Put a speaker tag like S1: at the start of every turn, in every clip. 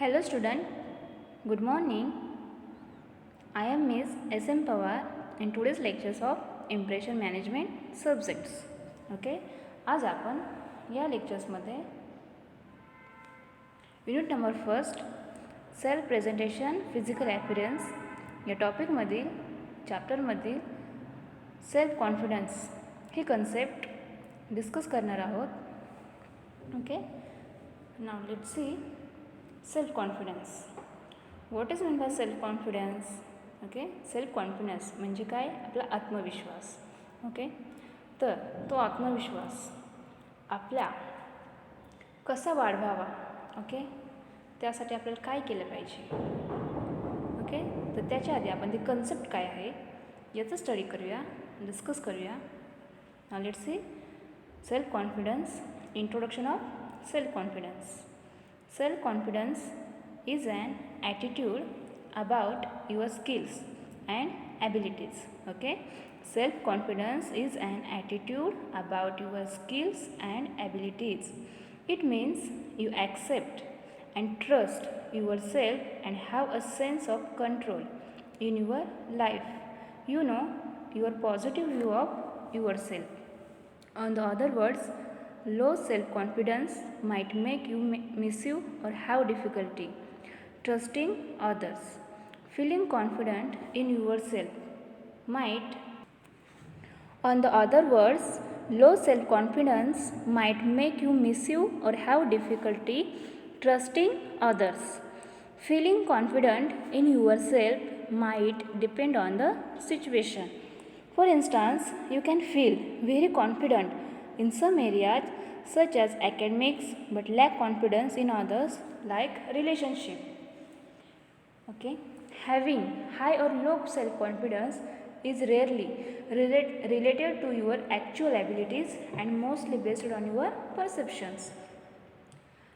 S1: Hello student, good morning. I am Miss S.M. Pawar in today's lectures of Impression Management subjects. Okay, आज आपण या लेक्चर्समध्ये unit number first self presentation physical appearance या टॉपिकमधील चॅप्टरमधील self confidence ही concept discuss करणार आहोत. Okay, now let's C self confidence. What is mean by self confidence? Okay, self confidence म्हणजे काय? आपला आत्मविश्वास. ओके, तर तो आत्मविश्वास आपला कसा वाढवावा? ओके, त्यासाठी आपल्याला काय केलं पाहिजे? ओके, तर त्याच्या आधी आपण ते कन्सेप्ट काय आहे याचं स्टडी करूया, डिस्कस करूया. Now let's see self confidence. Introduction of self confidence. Self confidence is an attitude about your skills and abilities. Okay, self confidence is an attitude about your skills and abilities. It means you accept and trust yourself and have a sense of control in your life. You know your positive view of yourself. On the other words, low self-confidence might make you miss you or have difficulty trusting others. Feeling confident in yourself might, on the other words, low self-confidence might make you miss you or have difficulty trusting others. Feeling confident in yourself might depend on the situation. For instance, you can feel very confident in some areas such as academics but lack confidence in others like relationship. Okay, having high or low self-confidence is rarely related to your actual abilities and mostly based on your perceptions.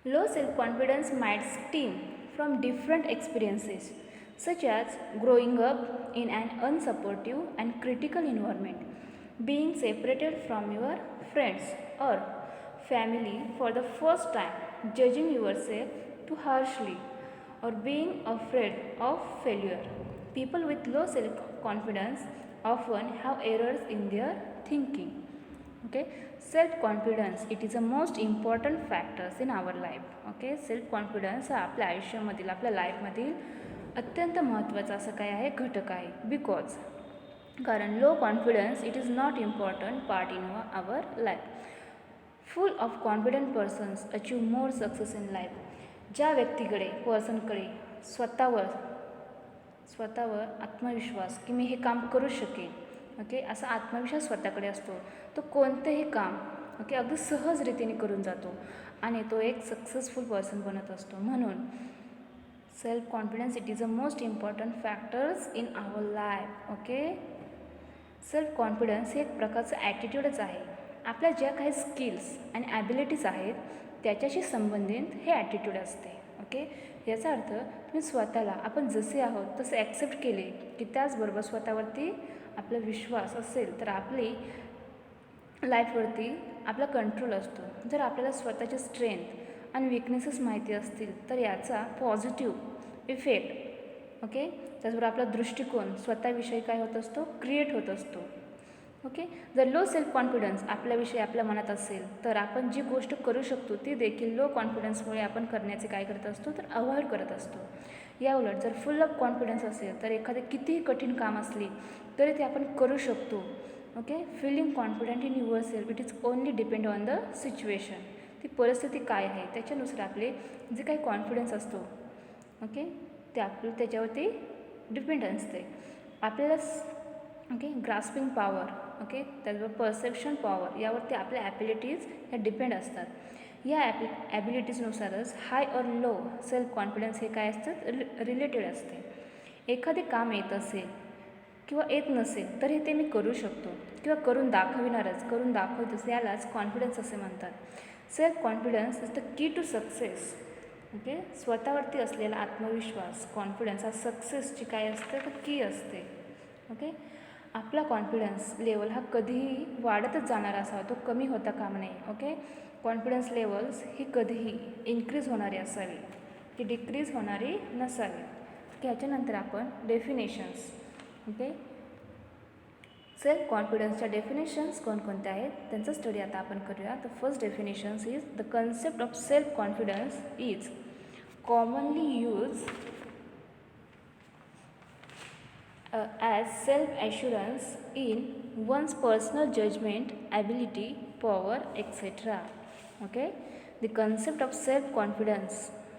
S1: Low self-confidence might stem from different experiences such as growing up in an unsupportive and critical environment, being separated from your friends or family for the first time, judging yourself too harshly, or being afraid of failure. People with low self-confidence often have errors in their thinking. Okay, self-confidence, it is the most important factors in our life. Okay, self-confidence हा आपल्या आयुष्यामधील, आपल्या लाईफमधील अत्यंत महत्त्वाचा असं काय आहे, घटक आहे. बिकॉज कारण low confidence it is not important part in our life. Full of confident persons achieve more success in life. ज्या व्यक्तीकडे पर्सनकडे स्वतःवर आत्मविश्वास की मी हे काम करू शकेन, ओके, असा आत्मविश्वास स्वतःकडे असतो, तो कोणतेही काम ओके अगदी सहज रीतीने करून जातो आणि तो एक सक्सेसफुल पर्सन बनत असतो. म्हणून self confidence it is a most important factors in our life. Okay, self confidence हे एक प्रकारचं ॲटिट्यूडच आहे. आपल्या ज्या काही स्किल्स आणि ॲबिलिटीज आहेत त्याच्याशी संबंधित हे ॲटिट्यूड असते. ओके, याचा अर्थ तुम्ही स्वतःला आपण जसे आहोत तसे ॲक्सेप्ट केले की त्याचबरोबर स्वतःवरती आपला विश्वास असेल तर आपली लाईफवरती आपला कंट्रोल असतो. जर आपल्याला स्वतःचे स्ट्रेंथ आणि विकनेसेस माहिती असतील तर याचा पॉझिटिव्ह इफेक्ट ओके त्याचबरोबर आपला दृष्टिकोन स्वतःविषयी काय होत असतो, क्रिएट होत असतो. ओके, जर लो सेल्फ कॉन्फिडन्स आपल्याविषयी आपल्या मनात असेल तर आपण जी गोष्ट करू शकतो ती देखील लो कॉन्फिडन्समुळे आपण करण्याचे काय करत असतो तर अवॉइड करत असतो. या उलट जर फुल ऑफ कॉन्फिडन्स असेल तर एखादे कितीही कठीण काम असली तरी ते आपण करू शकतो. Okay, feeling confident in yourself it is only depend on the situation. ती परिस्थिती काय आहे त्याच्यानुसार आपले जे काही कॉन्फिडन्स असतो ओके ते आपलं त्याच्यावरती डिपेंड असते. आपल्याला ओके ग्रास्पिंग पॉवर ओके त्याचबरोबर परसेप्शन पॉवर यावरती आपल्या ॲबिलिटीज ह्या डिपेंड असतात. या ॲबिलिटीजनुसारच हाय और लो सेल्फ कॉन्फिडन्स हे काय असतात रिलेटेड असते. एखादे काम येत असेल किंवा येत नसेल तरी ते मी करू शकतो किंवा करून दाखवतोच यालाच कॉन्फिडन्स असे म्हणतात. Self confidence is the key to success. Okay, स्वतःवरती असलेला आत्मविश्वास कॉन्फिडन्स हा सक्सेसची काय असते तर की असते. ओके, आपला कॉन्फिडन्स लेवल हा कधीही वाढतच जाणारा असावा, तो कमी होता कामा नये. ओके, कॉन्फिडन्स लेवल्स ही कधीही इन्क्रीज होणारी असावी. ती डिक्रीज होणारी नसावी. ह्याच्यानंतर आपण डेफिनेशन्स. ओके, सेल्फ कॉन्फिडन्सच्या डेफिनेशन्स कोणकोणत्या आहेत त्यांचा स्टडी आता आपण करूया. The first definitions is the concept of self confidence is commonly use as self-assurance in one's personal judgment, ability, power, etc. Okay, the concept of self-confidence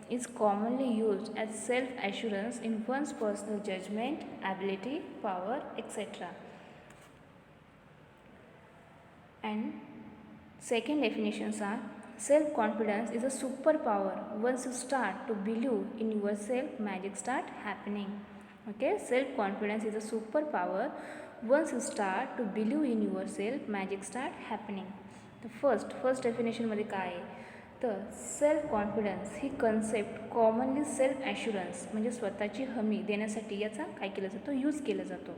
S1: is commonly used as self-assurance in one's personal judgment, ability, power, etc. And second definitions are self-confidence is a superpower. Once you start to believe in yourself, magic start happening. Okay, self-confidence is a superpower. Once you start to believe in yourself, magic start happening. The first definition मध्ये काय आहे तर self confidence ही concept commonly self assurance म्हणजे स्वतःची हमी देण्यासाठी याचा काय केला जातो, यूज केला जातो.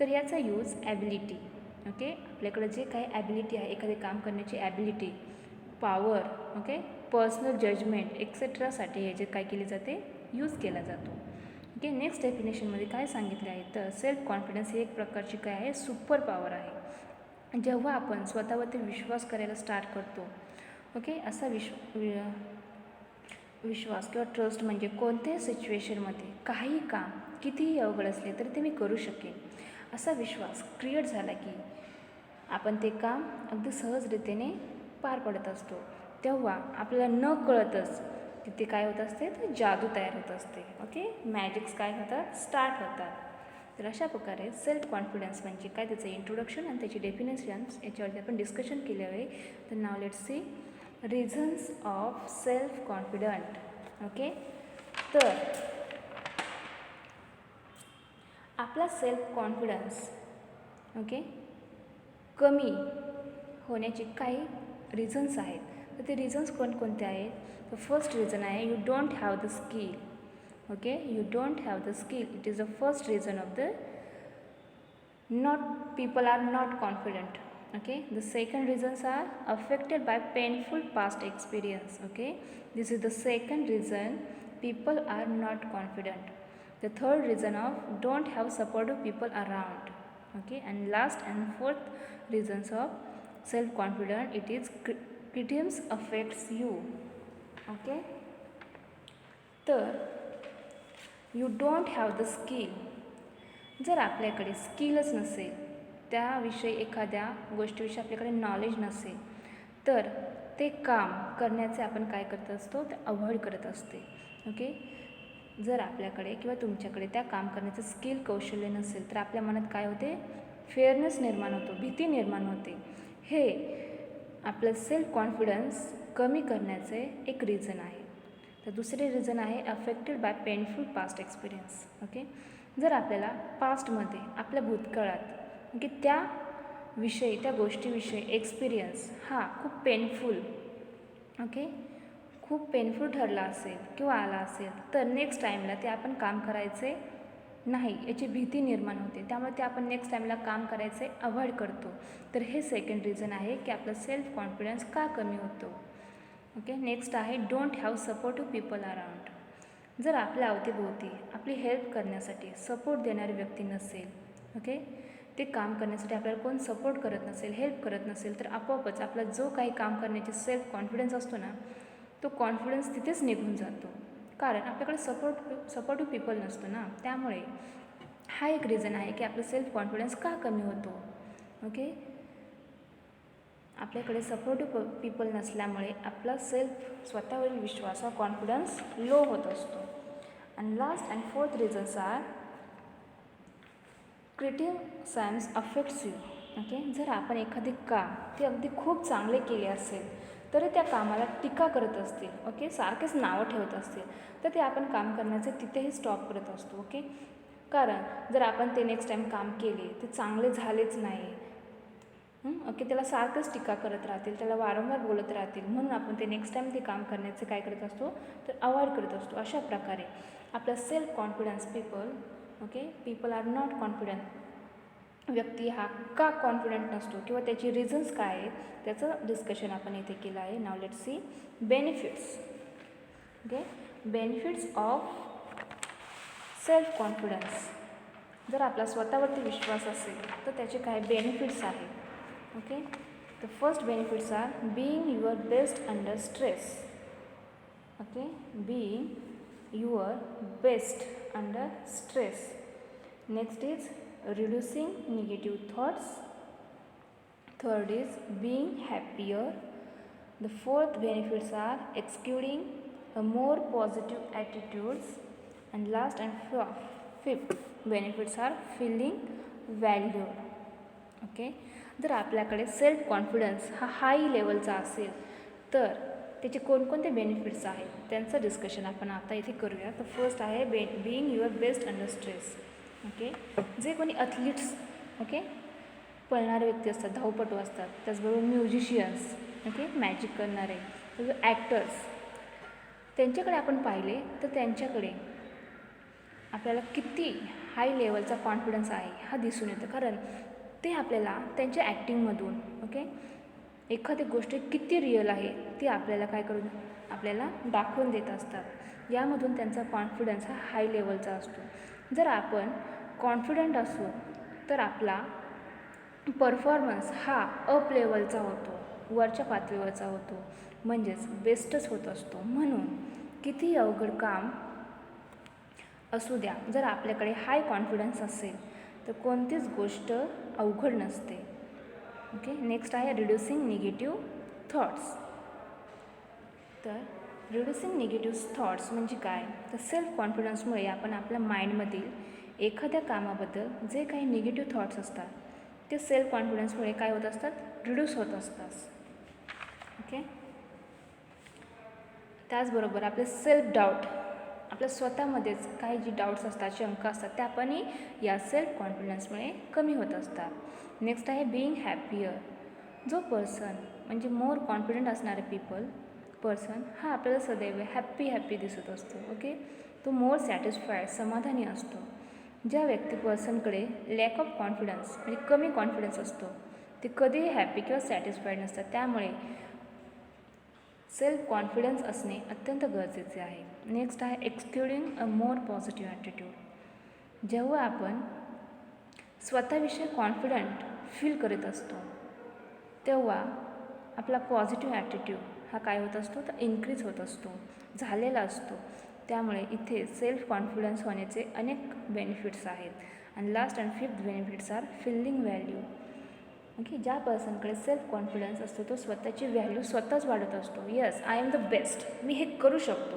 S1: तर याचा यूज ॲबिलिटी. ओके, आपल्याकडे जे काही ॲबिलिटी आहे एखादे काम करण्याची ability, power, okay, personal judgement एक्सेट्रासाठी हे जे काय केले जाते यूज केला जातो. ओके, नेक्स्ट डेफिनेशनमध्ये काय सांगितले आहे तर सेल्फ कॉन्फिडन्स ही एक प्रकारची काय आहे, सुपर पॉवर आहे. जेव्हा आपण स्वतःवरती विश्वास करायला स्टार्ट करतो, ओके, असा विश्वास किंवा ट्रस्ट म्हणजे कोणत्याही सिच्युएशनमध्ये काही काम कितीही अवघड असले तरी ते मी करू शकेन असा विश्वास क्रिएट झाला की आपण ते काम अगदी सहजरित्याने पार पडत असतो. तेव्हा आपल्याला न कळतच तिथे काय होत असते तर जादू तयार होत असते. ओके, मॅजिक्स काय होतात, स्टार्ट होतात. तर अशा प्रकारे सेल्फ कॉन्फिडन्स म्हणजे काय, त्याचं इंट्रोडक्शन आणि त्याची डेफिनेशन्स याच्यावरती आपण डिस्कशन केले आहे. तर नाव let's C reasons of self confident. Okay, तर आपला सेल्फ कॉन्फिडन्स ओके कमी होण्याची काही रिझन्स आहेत. तर ते रिझन्स कोणकोणते आहेत. तर फर्स्ट रिझन आहे you don't have the skill. Okay, you don't have the skill, it is the first reason of the not people are not confident. Okay, the second reasons are affected by painful past experience. Okay, this is the second reason people are not confident. The third reason of don't have supportive people around. Okay, and last and fourth reasons of self confident, it is criticism affects you. Okay, तर you don't have the skill. जर आपल्याकडे स्किलच नसेल, त्याविषयी एखाद्या गोष्टीविषयी आपल्याकडे knowledge नसेल तर ते काम करण्याचे आपण काय करत असतो, ते अवॉइड करत असते. ओके, जर आपल्याकडे किंवा तुमच्याकडे त्या काम करण्याचं स्किल कौशल्य नसेल तर आपल्या मनात काय होते, फेअरनेस निर्माण होतो, भीती निर्माण होते. हे आपलं सेल्फ कॉन्फिडन्स कमी करण्याचे एक रिझन आहे. तर दुसरे रिझन आहे affected by painful past experience. Okay, जर आपल्याला पास्टमध्ये आपल्या भूतकाळात की त्याविषयी त्या गोष्टीविषयी एक्सपिरियन्स हा खूप पेनफुल ओके खूप पेनफुल ठरला असेल किंवा आला असेल तर नेक्स्ट टाईमला ते आपण काम करायचे नाही याची भीती निर्माण होते. त्यामुळे ते आपण नेक्स्ट टाईमला काम करायचे अवॉइड करतो. तर हे सेकंड रिझन आहे की आपलं सेल्फ कॉन्फिडन्स का कमी होतो. ओके, नेक्स्ट आहे don't have supportive people around. जर आपल्या अवतीभोवती आपली हेल्प करण्यासाठी सपोर्ट देणारी व्यक्ती नसेल, ओके, ते काम करण्यासाठी आपल्याला कोण सपोर्ट करत नसेल, हेल्प करत नसेल तर आपोआपच आपला जो काही काम करण्याची सेल्फ कॉन्फिडन्स असतो ना तो कॉन्फिडन्स तिथेच निघून जातो. कारण आपल्याकडे सपोर्टिव्ह पीपल नसतो ना. त्यामुळे हा एक रिझन आहे की आपलं सेल्फ कॉन्फिडन्स का कमी होतो. ओके, आपल्याकडे सपोर्टिव्ह पीपल नसल्यामुळे आपला स्वतःवरील विश्वास हा कॉन्फिडन्स लो होत असतो. आणि last and fourth reasons are criticisms affects you. Okay, जर आपण एखादी काम ते अगदी खूप चांगले केले असेल तरी त्या कामाला टीका करत असतील, ओके, सारखेच नावं ठेवत असतील तर ते आपण काम करण्याचे तिथेही स्टॉप करत असतो. ओके, कारण जर आपण ते नेक्स्ट टाईम काम केले ते चांगले झालेच नाही, ओके, त्याला सारखंच टीका करत राहतील, त्याला वारंवार बोलत राहतील, म्हणून आपण ते नेक्स्ट टाईम ते काम करण्याचे काय करत असतो तर अवॉइड करत असतो. अशा प्रकारे आपला self confidence people are not confident व्यक्ती हा का कॉन्फिडंट नसतो किंवा त्याची रिझन्स काय आहेत त्याचं डिस्कशन आपण इथे केलं आहे. Now let's C benefits. Okay, benefits of self confidence. जर आपला स्वतःवरती विश्वास असेल तर त्याचे काही बेनिफिट्स आहेत. Okay, the first benefits are being your best under stress. Okay, being your best under stress. Next is reducing negative thoughts. Third is being happier. The fourth benefits are executing a more positive attitudes. And last and fifth benefits are feeling valued. Okay, जर आपल्याकडे self confidence हा हाय लेवलचा असेल तर त्याचे कोणकोणते benefits आहेत त्यांचं डिस्कशन आपण आता इथे करूया. तर फर्स्ट आहे being your best under stress. Okay, जे कोणी ॲथलीट्स, ओके, पळणारे व्यक्ती असतात, धावपटू असतात, त्याचबरोबर म्युझिशियन्स, ओके, मॅजिक करणारे, ॲक्टर्स, त्यांच्याकडे आपण पाहिले तर त्यांच्याकडे आपल्याला किती हाय लेवलचा कॉन्फिडन्स आहे हा दिसून येतं. कारण ते आपल्याला त्यांच्या ॲक्टिंगमधून, ओके, एखादी गोष्ट किती रिअल आहे ती आपल्याला काय करून आपल्याला दाखवून देत असतात. यामधून त्यांचा कॉन्फिडन्स हा हाय लेवलचा असतो. जर आपण कॉन्फिडंट असू तर आपला परफॉर्मन्स हा अप लेवलचा होतो, वरच्या पातळीवरचा होतो, म्हणजेच बेस्टच होत असतो. म्हणून कितीही अवघड काम असू द्या, जर आपल्याकडे हाय कॉन्फिडन्स असेल तर कोणतीच गोष्ट अवघड नसते. ओके, नेक्स्ट आहे रिड्युसिंग निगेटिव्ह थॉट्स. तर रिड्युसिंग निगेटिव्ह थॉट्स म्हणजे काय, तर सेल्फ कॉन्फिडन्समुळे आपण आपल्या माइंडमधील एखाद्या कामाबद्दल जे काही निगेटिव्ह थॉट्स असतात ते सेल्फ कॉन्फिडन्समुळे काय होत असतात, रिड्यूस होत असतात. ओके, त्याचबरोबर आपले सेल्फ डाऊट, आपल्या स्वतःमध्येच काही जी डाऊट्स असतात, शंका असतात, त्या पण या सेल्फ कॉन्फिडन्समुळे कमी होत असतात. नेक्स्ट आहे बीइंग हॅपियर. जो पर्सन म्हणजे मोर कॉन्फिडंट असणारे पर्सन हा आपल्याला सदैव हॅपी दिसत असतो. ओके, तो मोर सॅटिस्फाईड, समाधानी असतो. ज्या पर्सनकडे लॅक ऑफ कॉन्फिडन्स म्हणजे कमी कॉन्फिडन्स असतो ते कधीही हॅपी किंवा सॅटिस्फाईड नसतात. त्यामुळे सेल्फ कॉन्फिडन्स असणे अत्यंत गरजेचे आहे. नेक्स्ट आहे एक्सक्युडिंग अ मोर पॉझिटिव्ह ॲटिट्यूड. जेव्हा आपण स्वतःविषयी कॉन्फिडंट फील करत असतो तेव्हा आपला पॉझिटिव्ह ॲटिट्यूड हा काय होत असतो, तर इन्क्रीज होत असतो, झालेला असतो. त्यामुळे इथे सेल्फ कॉन्फिडन्स होण्याचे अनेक बेनिफिट्स आहेत. आणि last and fifth benefits are feeling value. Okay, ज्या पर्सनकडे सेल्फ कॉन्फिडन्स असतो तो स्वतःची व्हॅल्यू स्वतःच वाढत असतो. Yes, I am the best, मी हे करू शकतो.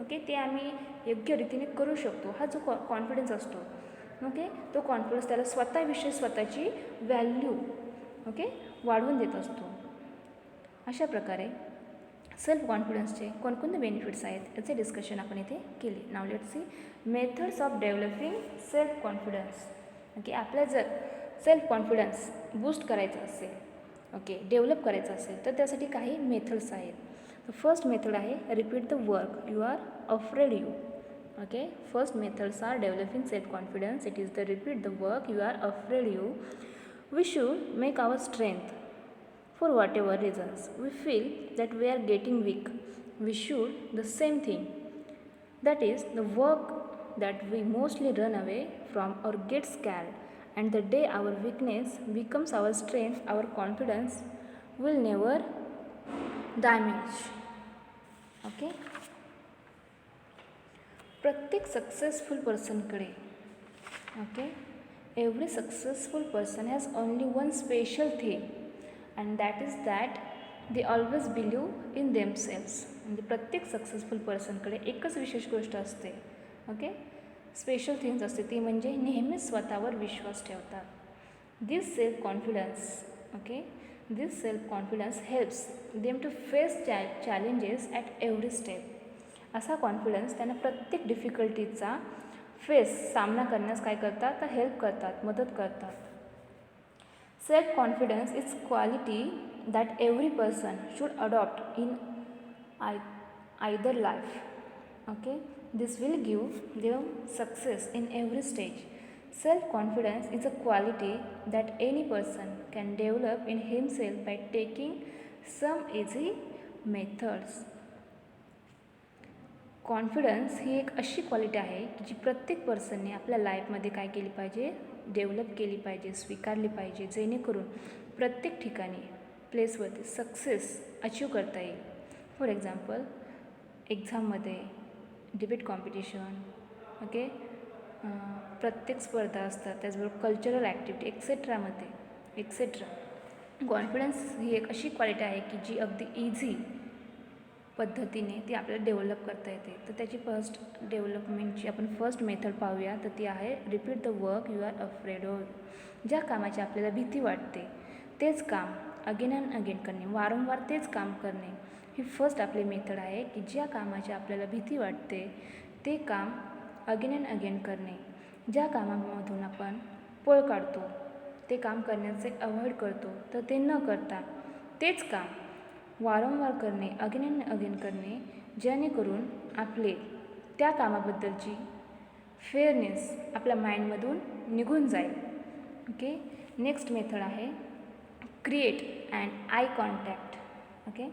S1: ओके, ते आम्ही योग्य रीतीने करू शकतो, हा जो कॉन्फिडन्स असतो, ओके, तो कॉन्फिडन्स त्याला स्वतःविषयी स्वतःची व्हॅल्यू, ओके, वाढवून देत असतो. अशा प्रकारे सेल्फ कॉन्फिडन्सचे कोणकोणते बेनिफिट्स आहेत याचे डिस्कशन आपण इथे केले. नाव let's C methods of developing self confidence. Okay, आपल्या जर सेल्फ कॉन्फिडन्स बूस्ट करायचा असेल, ओके, डेव्हलप करायचं असेल तर त्यासाठी काही मेथड्स आहेत. तर फर्स्ट मेथड आहे repeat the work you are afraid you. Okay, first methods are developing self confidence. It is the repeat the work you are afraid you. We should make our strength. For whatever reasons we feel that we are getting weak, we should the same thing. That is the work that we mostly run away from or get scared. And the day our weakness becomes our strength, our confidence will never diminish. Okay? प्रत्येक successful पर्सनकडे, okay, every successful person has only one special thing and that is that they always believe in themselves. म्हणजे प्रत्येक successful पर्सनकडे एकच विशेष गोष्ट असते, okay, special things असते, ती म्हणजे नेहमीच स्वतःवर विश्वास ठेवतात. This self confidence, okay, this self confidence helps them to face challenges at every step. असा कॉन्फिडन्स त्यांना प्रत्येक डिफिकल्टीचा सामना करण्यास काय करतात, तर हेल्प करतात, मदत करतात. Self-confidence is quality that every person should adopt in either life. Okay, this will give them success in every stage. Self-confidence is a quality that any person can develop in himself by taking some easy methods. Confidence ही एक अशी quality आहे की जी प्रत्येक पर्सनने आपल्या लाईफमध्ये काय केली पाहिजे, डेव्हलप केली पाहिजे, स्वीकारली पाहिजे, जेणेकरून प्रत्येक ठिकाणी प्लेसवरती सक्सेस अचीव करता येईल. फॉर एक्झाम्पल, एक्झाममध्ये, डिबेट कॉम्पिटिशन, ओके, प्रत्येक स्पर्धा असतात, त्याचबरोबर कल्चरल ॲक्टिव्हिटी एक्सेट्रामध्ये एक्सेट्रा. कॉन्फिडन्स ही एक अशी क्वालिटी आहे की जी अगदी इझी पद्धतीने ती आपल्याला डेव्हलप करता येते. तर त्याची फर्स्ट डेव्हलपमेंटची आपण फर्स्ट मेथड पाहूया. तर ती आहे repeat the work you are afraid of. ज्या कामाची आपल्याला भीती वाटते तेच काम अगेन अँड अगेन करणे, वारंवार तेच काम करणे, ही फर्स्ट आपली मेथड आहे की ज्या कामाची आपल्याला भीती वाटते ते काम अगेन अँड अगेन करणे. ज्या कामामधून आपण पळ काढतो, ते काम करण्याचे अवॉइड करतो, तर ते न करता तेच काम वारंवार करणे, अगेन अँड अगेन करणे, जेणेकरून आपले त्या कामाबद्दलची फेअरनेस आपल्या माइंडमधून निघून जाईल. ओके, नेक्स्ट मेथड आहे create and eye contact. Okay,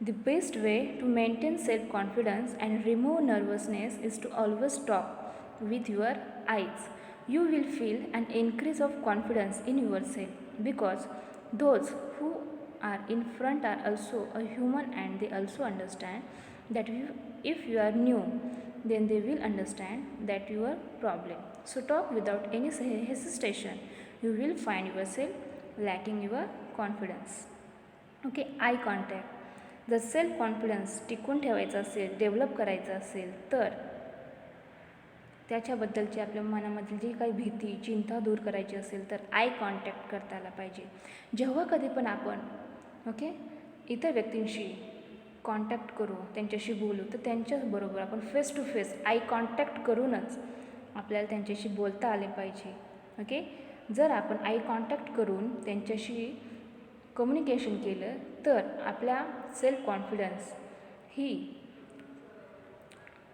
S1: the best way to maintain self confidence and remove nervousness is to always talk with your eyes. You will feel an increase of confidence in yourself because those who are in front are also a human and they also understand that if you are new, then they will understand that your problem. So talk without any hesitation. You will find yourself lacking your confidence. Okay, eye contact. जर self confidence टिकून ठेवायचा असेल, develop करायचं असेल, तर त्याच्याबद्दलची आपल्या मनामधील जी काही भीती, चिंता दूर करायची असेल तर आय कॉन्टॅक्ट करता आला पाहिजे. जेव्हा कधी पण आपण इतर व्यक्तींशी कॉन्टॅक्ट करू, त्यांच्याशी बोलू, तर त्यांच्याबरोबर आपण face to face eye contact करूनच आपल्याला त्यांच्याशी बोलता आले पाहिजे. ओके, जर आपण आय कॉन्टॅक्ट करून त्यांच्याशी कम्युनिकेशन केलं तर आपल्या सेल्फ कॉन्फिडन्स ही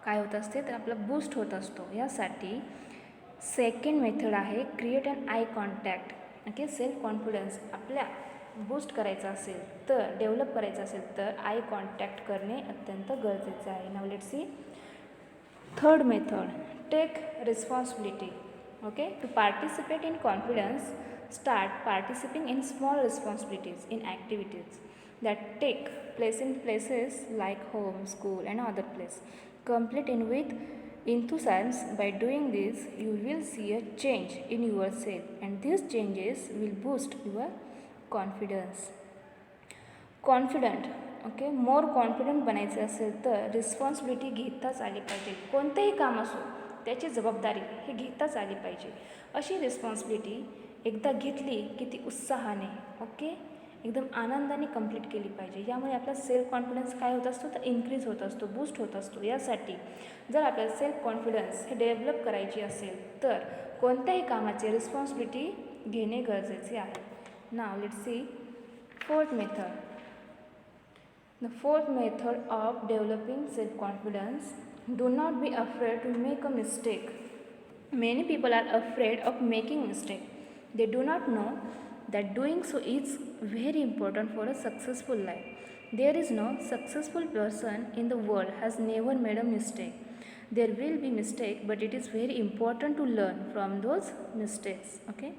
S1: काय होत असते, तर आपला बूस्ट होत असतो. यासाठी सेकंड मेथड आहे create and eye contact. Okay, self confidence आपल्या बूस्ट करायचा असेल, तर डेव्हलप करायचं असेल तर आय कॉन्टॅक्ट करणे अत्यंत गरजेचं आहे. Now let's see third method, take responsibility. Okay, to participate in confidence, start participating in small responsibilities in activities that take place in places like home, school and other place. Complete in with enthusiasm. By doing this, you will see a change in yourself and these changes will boost your confidence. Confident. Okay, more confident बनायचे असेल तर responsibility घेताच आली पाहिजे. कोणतेही काम असो त्याची जबाबदारी हे घेताच आली पाहिजे. अशी रिस्पॉन्सिबिलिटी एकदा घेतली की ती उत्साहाने एकदम आनंदाने कंप्लीट केली पाहिजे. यामुळे आपला सेल्फ कॉन्फिडन्स काय होत असतो, तर इन्क्रीज होत असतो, बूस्ट होत असतो. यासाठी जर आपल्याला सेल्फ कॉन्फिडन्स हे डेव्हलप करायची असेल तर कोणत्याही कामाची रिस्पॉन्सिबिलिटी घेणे गरजेचे आहे. Now let's see fourth method. The fourth method of developing self confidence, do not be afraid to make a mistake. Many people are afraid of making mistake. They do not know that doing so is very important for a successful life. There is no successful person in the world has never made a mistake. There will be mistake, but it is very important to learn from those mistakes. Okay.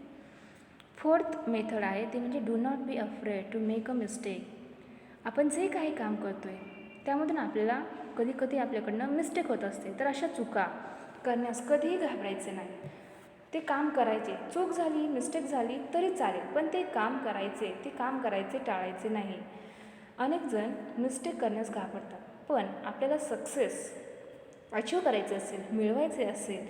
S1: Fourth method आहे ती म्हणजे do not be afraid to make a mistake. आपण जे काही काम करतो आहे त्यामधून आपल्याला कधी कधी आपल्याकडनं मिस्टेक होत असते, तर अशा चुका करण्यास कधीही घाबरायचे नाही. ते काम करायचे, चूक झाली, मिस्टेक झाली तरी चालेल, पण ते काम करायचे टाळायचे नाही. अनेक जण मिस्टेक करण्यास घाबरतात, पण आपल्याला सक्सेस अचीव करायचे असेल, मिळवायचे असेल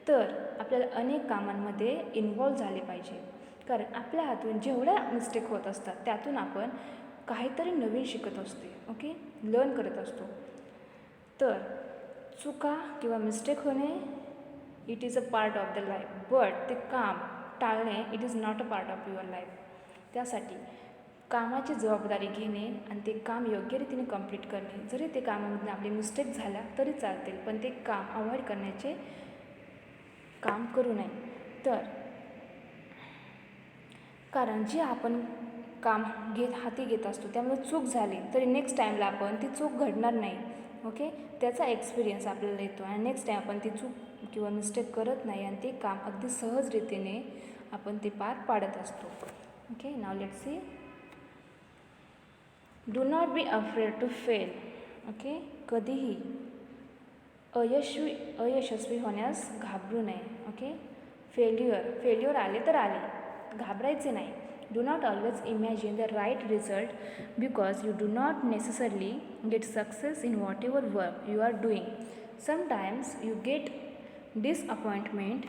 S1: तर आपल्याला अनेक कामांमध्ये इन्व्हॉल्व झाले पाहिजे. कारण आपल्या हातून जेवढ्या मिस्टेक होत असतात त्यातून आपण काहीतरी नवीन शिकत असते. ओके, लर्न करत असतो. तर चुका किंवा मिस्टेक होणे it is a part of the life, but ते काम टाळणे it is not a part of your life. त्यासाठी कामाची जबाबदारी घेणे आणि ते काम योग्य रीतीने कंप्लीट करणे. जरी ते कामामधून आपली मिस्टेक झाल्या तरी चालतील, पण ते काम अवॉइड करण्याचे काम करू नये. तर कारण जे आपण काम हाती घेत असतो त्यामध्ये चूक झाली तरी नेक्स्ट टाईमला आपण ती चूक घडणार नाही. ओके, त्याचा एक्सपिरियन्स आपल्याला येतो आणि नेक्स्ट टाईम आपण ती चूक किंवा मिस्टेक करत नाही आणि ते काम अगदी सहज रीतीने आपण ते पार पाडत असतो. Okay, now let's see. Do not be afraid to fail. Okay, कधीही अयशस्वी होण्यास घाबरू नये. ओके, फेल्युअर आले तर आले, घाबरायचे नाही. Do not always imagine the right result because you do not necessarily get success in whatever work you are doing. Sometimes you get disappointment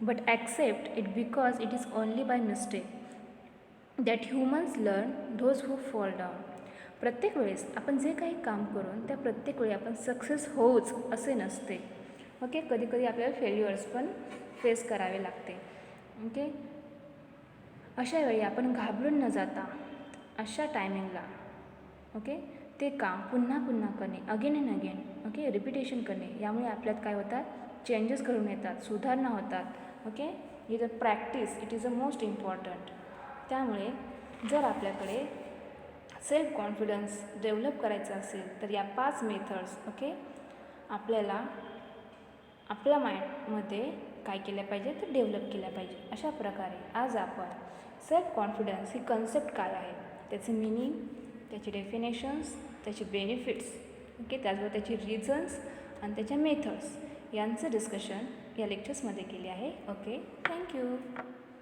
S1: but accept it because it is only by mistake that humans learn those who fall down. प्रत्येक वेळेस आपण जे काही काम करून त्या प्रत्येक वेळी आपण सक्सेस होऊच असे नसते. ओके, कधीकधी आपल्याला फेल्युअर्स पण फेस करावे लागते. ओके, अशा वेळी आपण घाबरून न जाता अशा टायमिंगला ओके ते काम पुन्हा पुन्हा करणे, again and again. Okay, repetition करणे, यामुळे आपल्यात काय होतात, चेंजेस घडून येतात, सुधारणा होतात. Okay, is a practice, it is a most important. त्यामुळे जर आपल्याकडे सेल्फ कॉन्फिडन्स डेव्हलप करायचा असेल तर या 5 मेथड्स ओके आपल्याला आपल्या माइंडमध्ये काय केल्या पाहिजे तर डेव्हलप केल्या पाहिजे. अशा प्रकारे आज आपण सेल्फ कॉन्फिडन्स ही कन्सेप्ट काय आहे, त्याचे मिनिंग, त्याचे डेफिनेशन्स, त्याचे बेनिफिट्स ओके, त्याचबरोबर त्याचे रिझन्स आणि त्याच्या मेथड्स यांचं डिस्कशन या लेक्चर्समध्ये केले आहे. Okay, thank you.